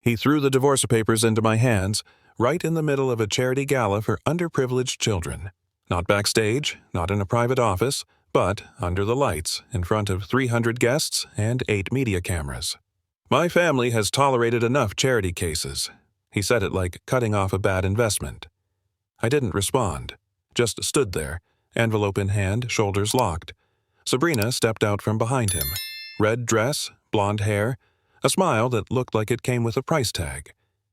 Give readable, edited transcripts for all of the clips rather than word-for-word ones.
He threw the divorce papers into my hands, right in the middle of a charity gala for underprivileged children. Not backstage, not in a private office, but under the lights, in front of 300 guests and 8 media cameras. "My family has tolerated enough charity cases." He said it like cutting off a bad investment. I didn't respond, just stood there, envelope in hand, shoulders locked. Sabrina stepped out from behind him. Red dress, blonde hair, a smile that looked like it came with a price tag.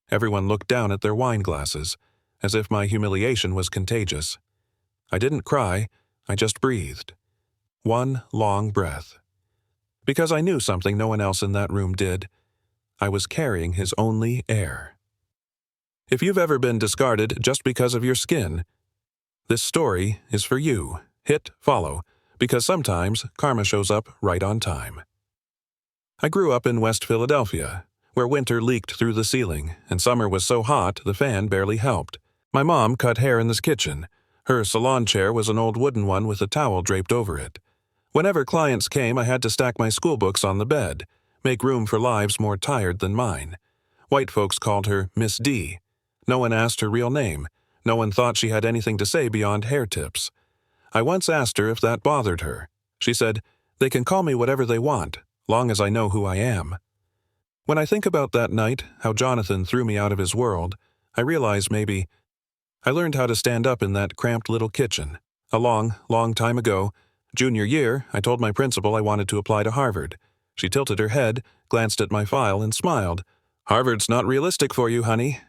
Everyone looked down at their wine glasses, as if my humiliation was contagious. I didn't cry, I just breathed. One long breath. Because I knew something no one else in that room did. I was carrying his only heir. If you've ever been discarded just because of your skin, this story is for you. Hit follow, because sometimes karma shows up right on time. I grew up in West Philadelphia, where winter leaked through the ceiling, and summer was so hot the fan barely helped. My mom cut hair in this kitchen. Her salon chair was an old wooden one with a towel draped over it. Whenever clients came, I had to stack my school books on the bed, make room for lives more tired than mine. White folks called her Miss D. No one asked her real name. No one thought she had anything to say beyond hair tips. I once asked her if that bothered her. She said, "They can call me whatever they want, long as I know who I am." When I think about that night, how Jonathan threw me out of his world, I realize maybe I learned how to stand up in that cramped little kitchen. A long, long time ago, junior year, I told my principal I wanted to apply to Harvard. She tilted her head, glanced at my file, and smiled. "Harvard's not realistic for you, honey."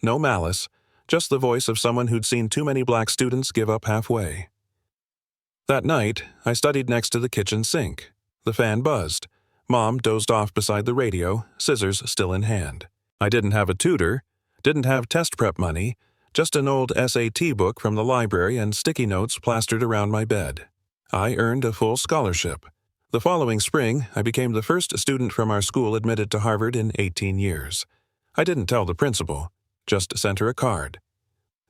No malice, just the voice of someone who'd seen too many black students give up halfway. That night, I studied next to the kitchen sink. The fan buzzed. Mom dozed off beside the radio, scissors still in hand. I didn't have a tutor, didn't have test prep money, just an old SAT book from the library and sticky notes plastered around my bed. I earned a full scholarship. The following spring, I became the first student from our school admitted to Harvard in 18 years. I didn't tell the principal, just sent her a card.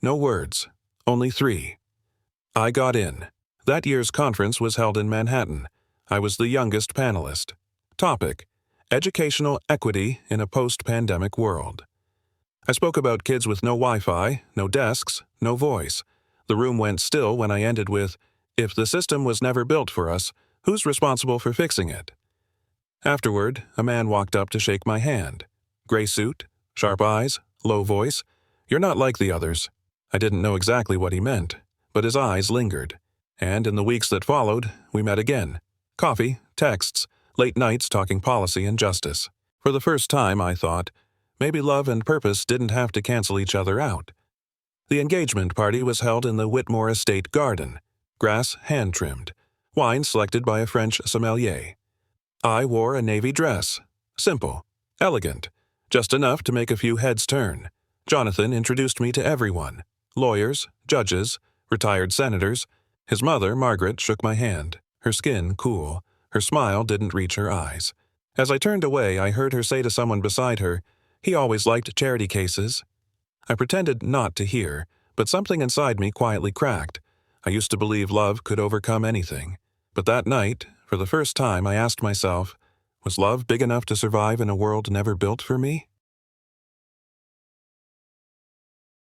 No words, only 3. I got in. That year's conference was held in Manhattan. I was the youngest panelist. Topic: Educational Equity in a Post-Pandemic World. I spoke about kids with no Wi-Fi, no desks, no voice. The room went still when I ended with, "If the system was never built for us, who's responsible for fixing it?" Afterward, a man walked up to shake my hand. Gray suit, sharp eyes, low voice. "You're not like the others." I didn't know exactly what he meant, but his eyes lingered. And in the weeks that followed, we met again. Coffee, texts, late nights talking policy and justice. For the first time, I thought, maybe love and purpose didn't have to cancel each other out. The engagement party was held in the Whitmore Estate garden. Grass hand-trimmed. Wine selected by a French sommelier. I wore a navy dress. Simple. Elegant. Just enough to make a few heads turn. Jonathan introduced me to everyone. Lawyers, judges, retired senators. His mother, Margaret, shook my hand. Her skin cool. Her smile didn't reach her eyes. As I turned away, I heard her say to someone beside her, "He always liked charity cases." I pretended not to hear, but something inside me quietly cracked. I used to believe love could overcome anything. But that night, for the first time, I asked myself, was love big enough to survive in a world never built for me?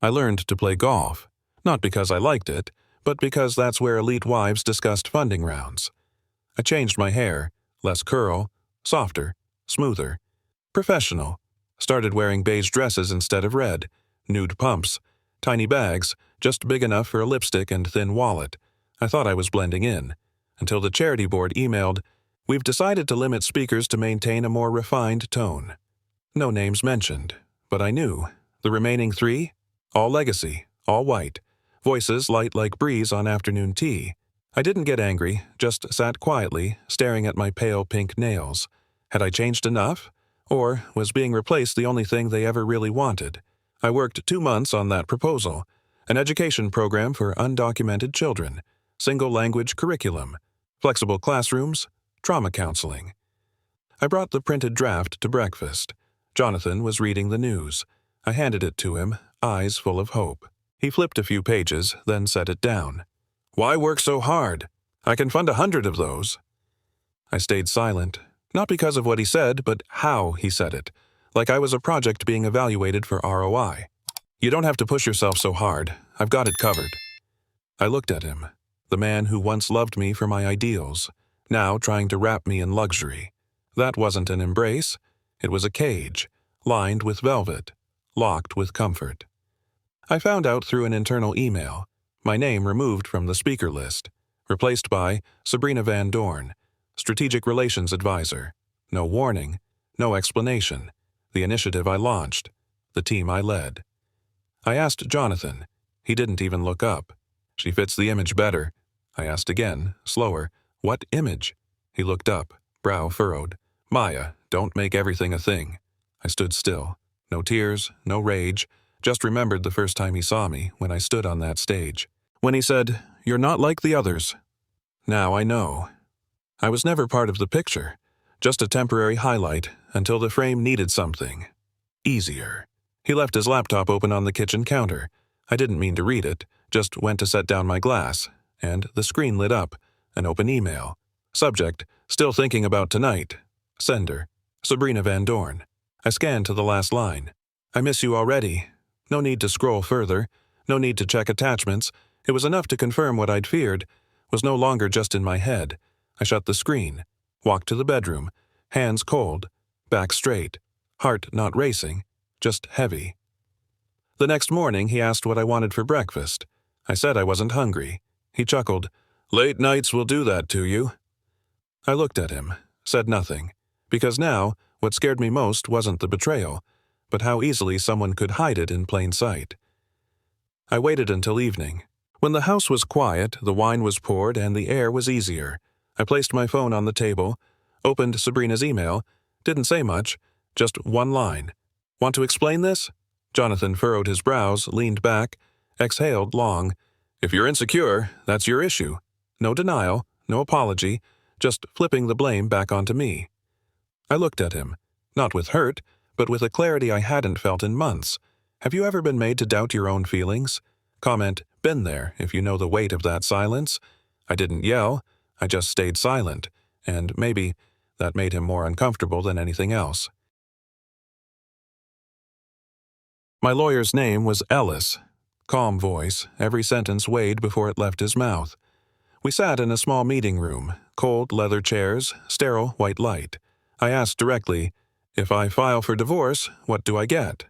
I learned to play golf, not because I liked it, but because that's where elite wives discussed funding rounds. I changed my hair, less curl, softer, smoother, professional, started wearing beige dresses instead of red, nude pumps, tiny bags, just big enough for a lipstick and thin wallet. I thought I was blending in, until the charity board emailed, "We've decided to limit speakers to maintain a more refined tone." No names mentioned, but I knew. The remaining 3? All legacy, all white. Voices light like breeze on afternoon tea. I didn't get angry, just sat quietly, staring at my pale pink nails. Had I changed enough? Or was being replaced the only thing they ever really wanted? I worked 2 months on that proposal. An education program for undocumented children. Single-language curriculum. Flexible classrooms. Trauma counseling. I brought the printed draft to breakfast. Jonathan was reading the news. I handed it to him, eyes full of hope. He flipped a few pages, then set it down. "Why work so hard? I can fund 100 of those." I stayed silent, not because of what he said, but how he said it. like I was a project being evaluated for ROI. "You don't have to push yourself so hard. I've got it covered." I looked at him, the man who once loved me for my ideals, now trying to wrap me in luxury. That wasn't an embrace. It was a cage, lined with velvet, locked with comfort. I found out through an internal email, my name removed from the speaker list, replaced by Sabrina Van Dorn, Strategic Relations Advisor. No warning, no explanation. The initiative I launched, the team I led. I asked Jonathan. He didn't even look up. "She fits the image better." I asked again, slower, "What image?" He looked up, brow furrowed. "Maya, don't make everything a thing." I stood still. No tears, no rage, just remembered the first time he saw me when I stood on that stage. When he said, "You're not like the others." Now I know. I was never part of the picture, just a temporary highlight until the frame needed something easier. He left his laptop open on the kitchen counter. I didn't mean to read it, just went to set down my glass, and the screen lit up, an open email. Subject, "Still thinking about tonight." Sender, Sabrina Van Dorn. I scanned to the last line. "I miss you already." No need to scroll further, no need to check attachments. It was enough to confirm what I'd feared was no longer just in my head. I shut the screen, walked to the bedroom, hands cold, back straight, heart not racing, just heavy. The next morning he asked what I wanted for breakfast. I said I wasn't hungry. He chuckled. "Late nights will do that to you." I looked at him, said nothing, because now what scared me most wasn't the betrayal, but how easily someone could hide it in plain sight. I waited until evening. When the house was quiet, the wine was poured, and the air was easier. I placed my phone on the table, opened Sabrina's email, didn't say much, just one line. "Want to explain this?" Jonathan furrowed his brows, leaned back, exhaled long. "If you're insecure, that's your issue." No denial, no apology, just flipping the blame back onto me. I looked at him, not with hurt, but with a clarity I hadn't felt in months. Have you ever been made to doubt your own feelings? Comment, "Been there," if you know the weight of that silence. I didn't yell, I just stayed silent, and maybe that made him more uncomfortable than anything else. My lawyer's name was Ellis. Calm voice, every sentence weighed before it left his mouth. We sat in a small meeting room, cold leather chairs, sterile white light. I asked directly, "If I file for divorce, what do I get?"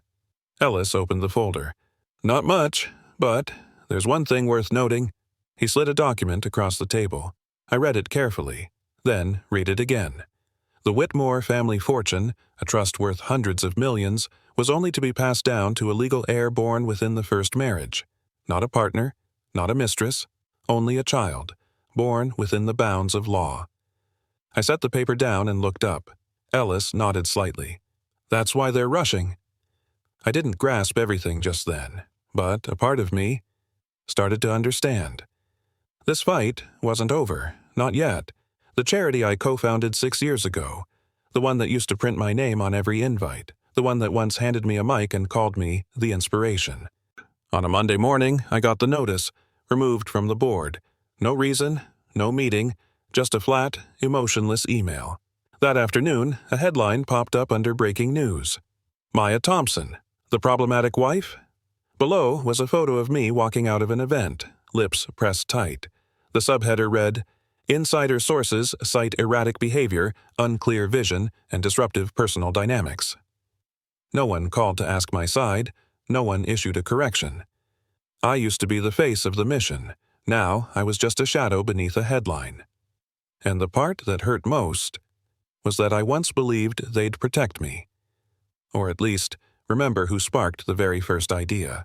Ellis opened the folder. "Not much, but there's one thing worth noting." He slid a document across the table. I read it carefully, then read it again. The Whitmore family fortune, a trust worth hundreds of millions, was only to be passed down to a legal heir born within the first marriage. Not a partner, not a mistress, only a child, born within the bounds of law. I set the paper down and looked up. Ellis nodded slightly. "That's why they're rushing." I didn't grasp everything just then, but a part of me started to understand. This fight wasn't over, not yet. The charity I co-founded 6 years ago, the one that used to print my name on every invite, the one that once handed me a mic and called me the inspiration. On a Monday morning, I got the notice, removed from the board. No reason, no meeting, just a flat, emotionless email. That afternoon, a headline popped up under breaking news. Maya Thompson, the problematic wife? Below was a photo of me walking out of an event, lips pressed tight. The subheader read, "Insider sources cite erratic behavior, unclear vision, and disruptive personal dynamics." No one called to ask my side. No one issued a correction. I used to be the face of the mission. Now I was just a shadow beneath a headline. And the part that hurt most was that I once believed they'd protect me. Or at least, remember who sparked the very first idea.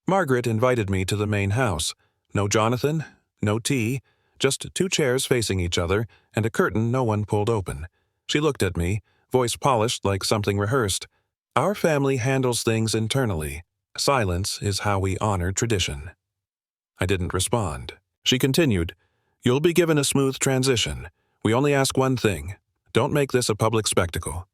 Margaret invited me to the main house. No Jonathan, no tea, just 2 chairs facing each other and a curtain no one pulled open. She looked at me, voice polished like something rehearsed. "Our family handles things internally. Silence is how we honor tradition." I didn't respond. She continued, "You'll be given a smooth transition. We only ask one thing. Don't make this a public spectacle."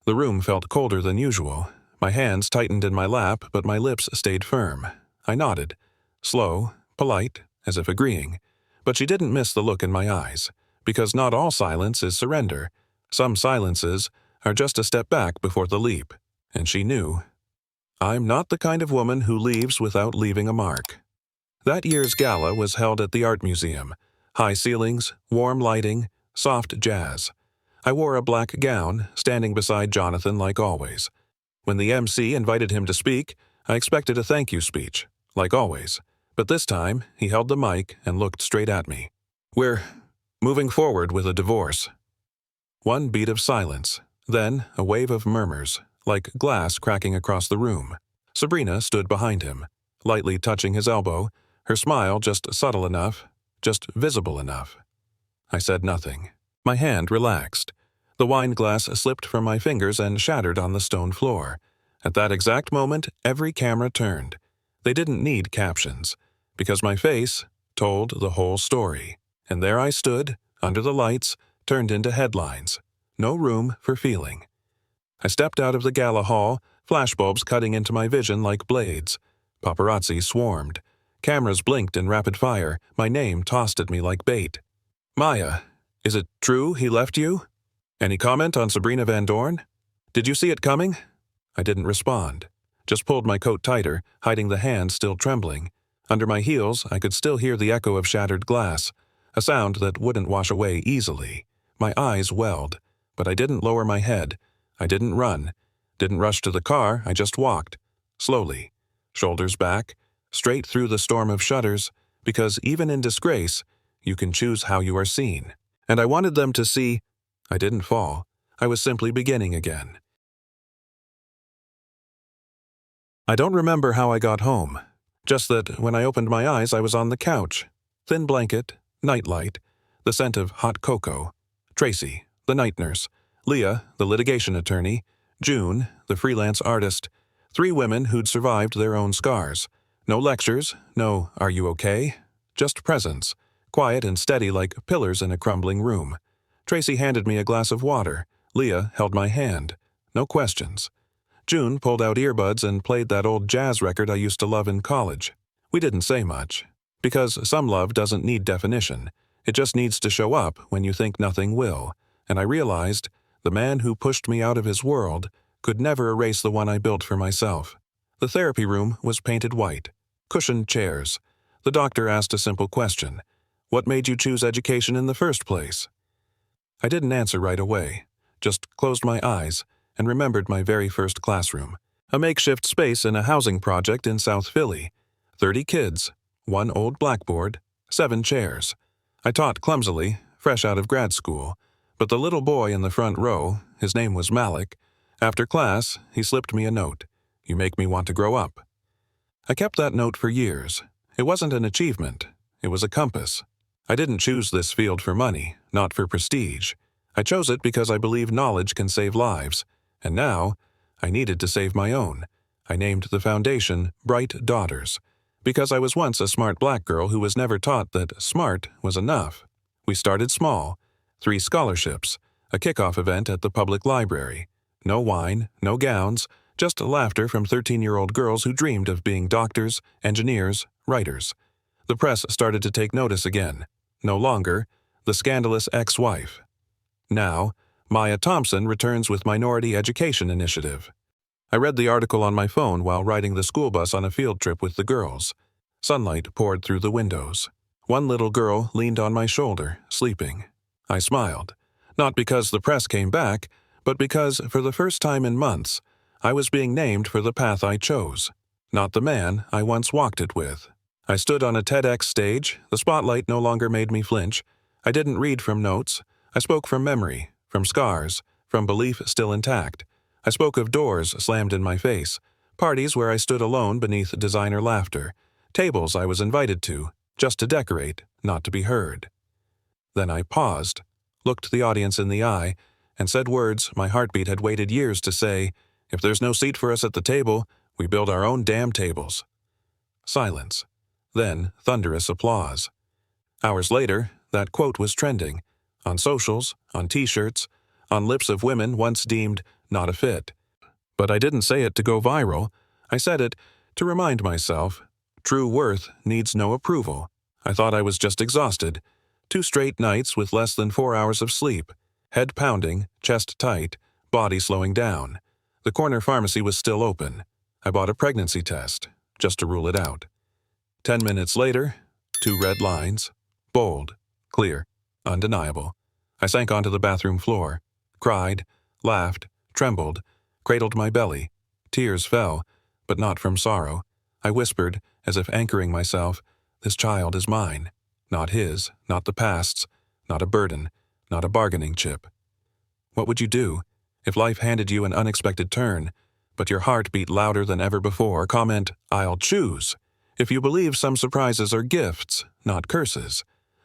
The room felt colder than usual. My hands tightened in my lap, but my lips stayed firm. I nodded, slow, polite, as if agreeing. But she didn't miss the look in my eyes, because not all silence is surrender. Some silences are just a step back before the leap, and she knew. I'm not the kind of woman who leaves without leaving a mark. That year's gala was held at the Art Museum. High ceilings, warm lighting, soft jazz. I wore a black gown, standing beside Jonathan like always. When the MC invited him to speak, I expected a thank you speech, like always. But this time, he held the mic and looked straight at me. We're moving forward with a divorce. One beat of silence, then a wave of murmurs, like glass cracking across the room. Sabrina stood behind him, lightly touching his elbow, her smile just subtle enough, just visible enough. I said nothing. My hand relaxed. The wine glass slipped from my fingers and shattered on the stone floor. At that exact moment, every camera turned. They didn't need captions, because my face told the whole story. And there I stood, under the lights, turned into headlines. No room for feeling. I stepped out of the gala hall, flashbulbs cutting into my vision like blades. Paparazzi swarmed. Cameras blinked in rapid fire, my name tossed at me like bait. Maya, is it true he left you? Any comment on Sabrina Van Dorn? Did you see it coming? I didn't respond. Just pulled my coat tighter, hiding the hand still trembling. Under my heels, I could still hear the echo of shattered glass, a sound that wouldn't wash away easily. My eyes welled, but I didn't lower my head. I didn't run, didn't rush to the car, I just walked, slowly, shoulders back, straight through the storm of shutters, because even in disgrace, you can choose how you are seen. And I wanted them to see I didn't fall. I was simply beginning again. I don't remember how I got home, just that when I opened my eyes I was on the couch. Thin blanket, nightlight, the scent of hot cocoa. Tracy, the night nurse. Leah, the litigation attorney. June, the freelance artist. 3 women who'd survived their own scars. No lectures, no "are you okay?" Just presence, quiet and steady like pillars in a crumbling room. Tracy handed me a glass of water. Leah held my hand. No questions. June pulled out earbuds and played that old jazz record I used to love in college. We didn't say much, because some love doesn't need definition. It just needs to show up when you think nothing will. And I realized the man who pushed me out of his world could never erase the one I built for myself. The therapy room was painted white. Cushioned chairs. The doctor asked a simple question. What made you choose education in the first place? I didn't answer right away, just closed my eyes and remembered my very first classroom. A makeshift space in a housing project in South Philly. 30 kids, 1 old blackboard, 7 chairs. I taught clumsily, fresh out of grad school, but the little boy in the front row, his name was Malik, after class, he slipped me a note. You make me want to grow up. I kept that note for years. It wasn't an achievement. It was a compass. I didn't choose this field for money, not for prestige. I chose it because I believe knowledge can save lives. And now, I needed to save my own. I named the foundation Bright Daughters, because I was once a smart black girl who was never taught that smart was enough. We started small. 3 scholarships, a kickoff event at the public library. No wine, no gowns, just laughter from 13-year-old girls who dreamed of being doctors, engineers, writers. The press started to take notice again. No longer, the scandalous ex-wife. Now, Maya Thompson returns with Minority Education Initiative. I read the article on my phone while riding the school bus on a field trip with the girls. Sunlight poured through the windows. One little girl leaned on my shoulder, sleeping. I smiled, not because the press came back, but because, for the first time in months, I was being named for the path I chose, not the man I once walked it with. I stood on a TEDx stage. The spotlight no longer made me flinch. I didn't read from notes. I spoke from memory, from scars, from belief still intact. I spoke of doors slammed in my face, parties where I stood alone beneath designer laughter, tables I was invited to, just to decorate, not to be heard. Then I paused, looked the audience in the eye, and said words my heartbeat had waited years to say. If there's no seat for us at the table, we build our own damn tables. Silence. Then thunderous applause. Hours later, that quote was trending. On socials, on t-shirts, on lips of women once deemed not a fit. But I didn't say it to go viral. I said it to remind myself, true worth needs no approval. I thought I was just exhausted. 2 straight nights with less than 4 hours of sleep. Head pounding, chest tight, body slowing down. The corner pharmacy was still open. I bought a pregnancy test, just to rule it out. 10 minutes later, 2 red lines. Bold, clear, undeniable. I sank onto the bathroom floor, cried, laughed, trembled, cradled my belly. Tears fell, but not from sorrow. I whispered, as if anchoring myself, "This child is mine. Not his, not the past's, not a burden, not a bargaining chip." What would you do if life handed you an unexpected turn, but your heart beat louder than ever before? Comment, "I'll choose." If you believe some surprises are gifts, not curses.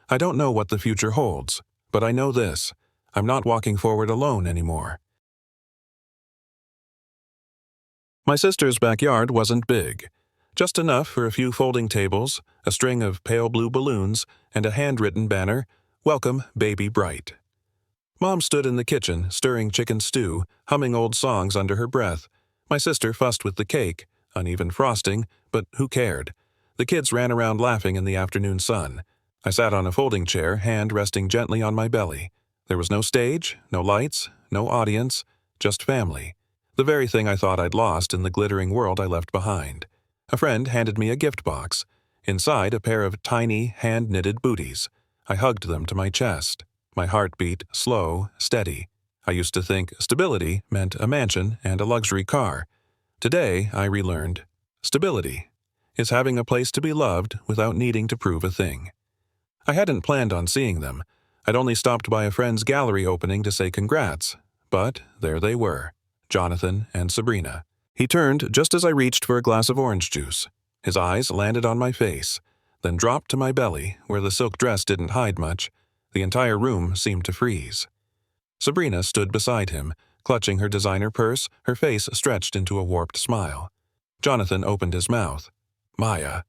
I don't know what the future holds, but I know this: I'm not walking forward alone anymore. My sister's backyard wasn't big. Just enough for a few folding tables, a string of pale blue balloons, and a handwritten banner, "Welcome, Baby Bright." Mom stood in the kitchen, stirring chicken stew, humming old songs under her breath. My sister fussed with the cake, uneven frosting, but who cared? The kids ran around laughing in the afternoon sun. I sat on a folding chair, hand resting gently on my belly. There was no stage, no lights, no audience, just family. The very thing I thought I'd lost in the glittering world I left behind. A friend handed me a gift box. Inside, a pair of tiny, hand-knitted booties. I hugged them to my chest. My heart beat slow, steady. I used to think stability meant a mansion and a luxury car. Today, I relearned stability is having a place to be loved without needing to prove a thing. I hadn't planned on seeing them. I'd only stopped by a friend's gallery opening to say congrats. But there they were, Jonathan and Sabrina. He turned just as I reached for a glass of orange juice. His eyes landed on my face, then dropped to my belly, where the silk dress didn't hide much. The entire room seemed to freeze. Sabrina stood beside him, clutching her designer purse, her face stretched into a warped smile. Jonathan opened his mouth. "Maya."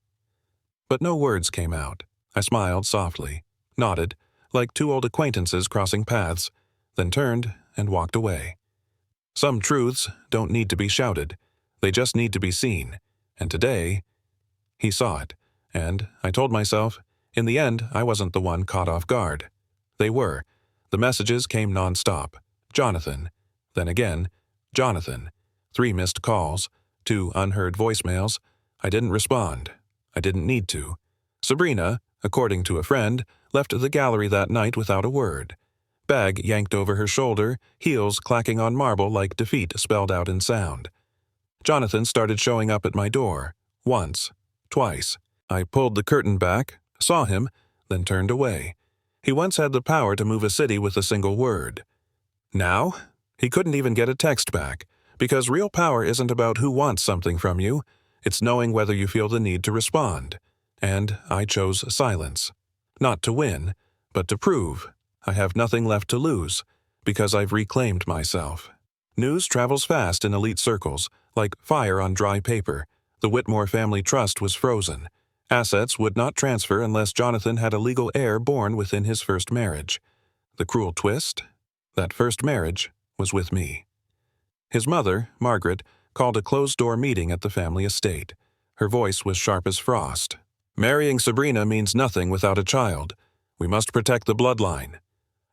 But no words came out. I smiled softly, nodded, like 2 old acquaintances crossing paths, then turned and walked away. Some truths don't need to be shouted. They just need to be seen. And today, he saw it. And I told myself, in the end, I wasn't the one caught off guard. They were. The messages came nonstop. Jonathan. Then again, Jonathan. 3 missed calls, 2 unheard voicemails. I didn't respond. I didn't need to. Sabrina, according to a friend, left the gallery that night without a word. Bag yanked over her shoulder, heels clacking on marble like defeat spelled out in sound. Jonathan started showing up at my door. Once. Twice. I pulled the curtain back, saw him, then turned away. He once had the power to move a city with a single word. Now, he couldn't even get a text back, because real power isn't about who wants something from you. It's knowing whether you feel the need to respond. And I chose silence. Not to win, but to prove I have nothing left to lose, because I've reclaimed myself. News travels fast in elite circles, like fire on dry paper. The Whitmore family trust was frozen. Assets would not transfer unless Jonathan had a legal heir born within his first marriage. The cruel twist? That first marriage was with me. His mother, Margaret, called a closed-door meeting at the family estate. Her voice was sharp as frost. "Marrying Sabrina means nothing without a child. We must protect the bloodline."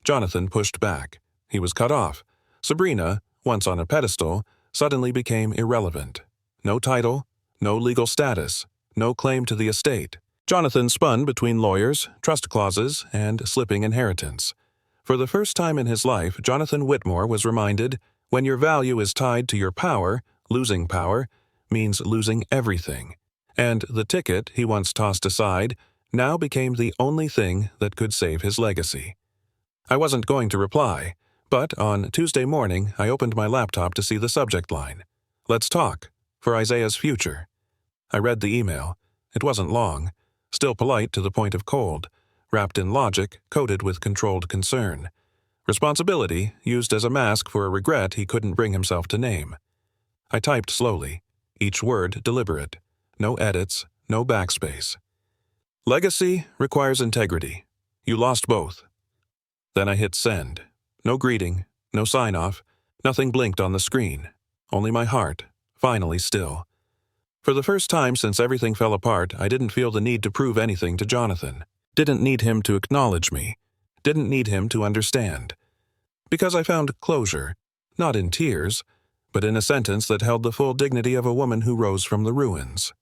Jonathan pushed back. He was cut off. Sabrina, once on a pedestal, suddenly became irrelevant. No title, no legal status, no claim to the estate. Jonathan spun between lawyers, trust clauses, and slipping inheritance. For the first time in his life, Jonathan Whitmore was reminded, when your value is tied to your power, losing power means losing everything. And the ticket he once tossed aside now became the only thing that could save his legacy. I wasn't going to reply, but on Tuesday morning I opened my laptop to see the subject line. "Let's talk, for Isaiah's future." I read the email. It wasn't long, still polite to the point of cold, wrapped in logic, coated with controlled concern. Responsibility used as a mask for a regret he couldn't bring himself to name. I typed slowly, each word deliberate. No edits, no backspace. "Legacy requires integrity. You lost both." Then I hit send. No greeting, no sign-off, nothing blinked on the screen. Only my heart, finally still. For the first time since everything fell apart, I didn't feel the need to prove anything to Jonathan. Didn't need him to acknowledge me. Didn't need him to understand. Because I found closure. not in tears, but in a sentence that held the full dignity of a woman who rose from the ruins.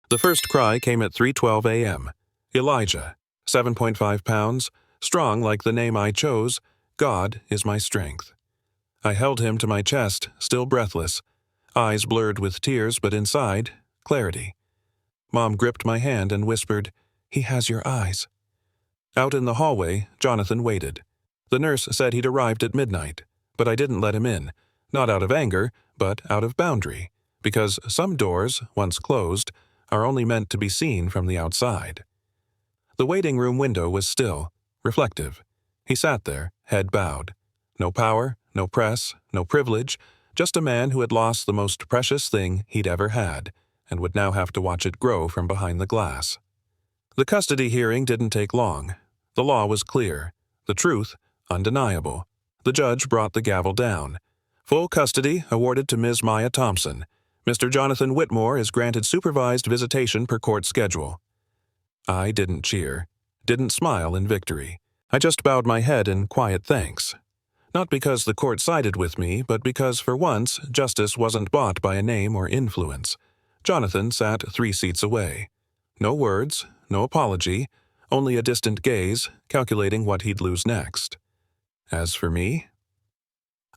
The first cry came at 3:12 a.m. Elijah, 7.5 pounds, strong like the name I chose, God is my strength. I held him to my chest, still breathless, eyes blurred with tears, but inside, clarity. Mom gripped my hand and whispered, "He has your eyes." Out in the hallway, Jonathan waited. The nurse said he'd arrived at midnight, but I didn't let him in, not out of anger, but out of boundary, because some doors, once closed, are only meant to be seen from the outside. The waiting room window was still, reflective. He sat there, head bowed. No power, no press, no privilege, just a man who had lost the most precious thing he'd ever had, and would now have to watch it grow from behind the glass. The custody hearing didn't take long. The law was clear. The truth, undeniable. The judge brought the gavel down. Full custody awarded to Ms. Maya Thompson. Mr. Jonathan Whitmore is granted supervised visitation per court schedule. I didn't cheer, didn't smile in victory. I just bowed my head in quiet thanks. Not because the court sided with me, but because for once justice wasn't bought by a name or influence. Jonathan sat 3 seats away. No words, no apology, only a distant gaze, calculating what he'd lose next. As for me,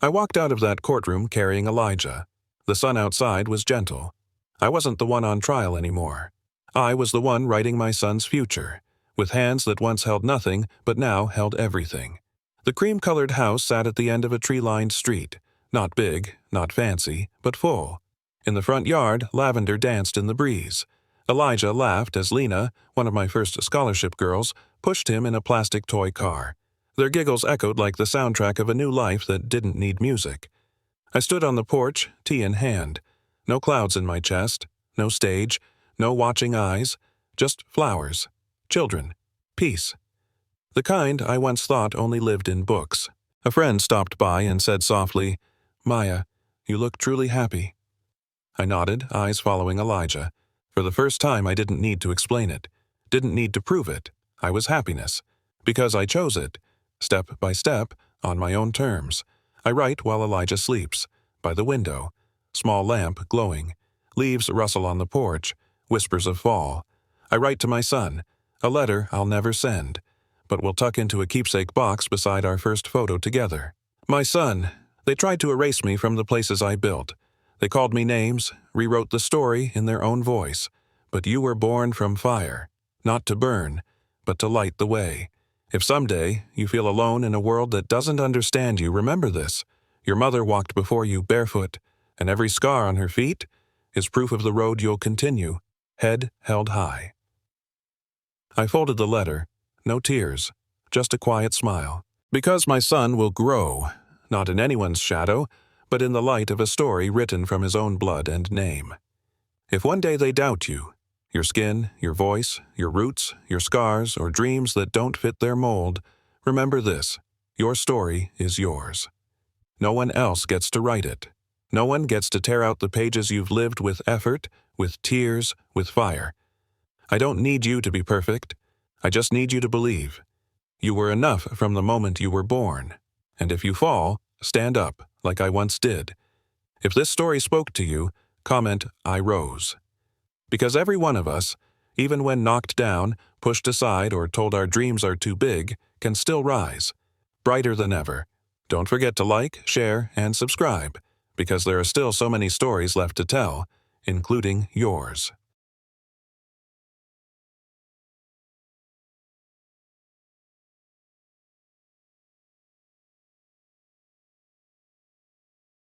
I walked out of that courtroom carrying Elijah. The sun outside was gentle. I wasn't the one on trial anymore. I was the one writing my son's future, with hands that once held nothing but now held everything. The cream-colored house sat at the end of a tree-lined street, not big, not fancy, but full. In the front yard, lavender danced in the breeze. Elijah laughed as Lena, one of my first scholarship girls, pushed him in a plastic toy car. Their giggles echoed like the soundtrack of a new life that didn't need music. I stood on the porch, tea in hand. No clouds in my chest, no stage, no watching eyes, just flowers, children, peace. The kind I once thought only lived in books. A friend stopped by and said softly, "Maya, you look truly happy." I nodded, eyes following Elijah. For the first time I didn't need to explain it, didn't need to prove it. I was happiness. Because I chose it. Step by step, on my own terms. I write while Elijah sleeps, by the window. Small lamp glowing. Leaves rustle on the porch. Whispers of fall. I write to my son. A letter I'll never send, but will tuck into a keepsake box beside our first photo together. My son, they tried to erase me from the places I built. They called me names, rewrote the story in their own voice. But you were born from fire, not to burn, but to light the way. If someday you feel alone in a world that doesn't understand you, remember this. Your mother walked before you barefoot, and every scar on her feet is proof of the road you'll continue, head held high. I folded the letter, no tears, just a quiet smile. Because my son will grow, not in anyone's shadow, but in the light of a story written from his own blood and name. If one day they doubt you, your skin, your voice, your roots, your scars, or dreams that don't fit their mold, remember this: your story is yours. No one else gets to write it. No one gets to tear out the pages you've lived with effort, with tears, with fire. I don't need you to be perfect. I just need you to believe. You were enough from the moment you were born. And if you fall, stand up, like I once did. If this story spoke to you, comment, "I rose." Because every one of us, even when knocked down, pushed aside, or told our dreams are too big, can still rise, brighter than ever. Don't forget to like, share, and subscribe, because there are still so many stories left to tell, including yours.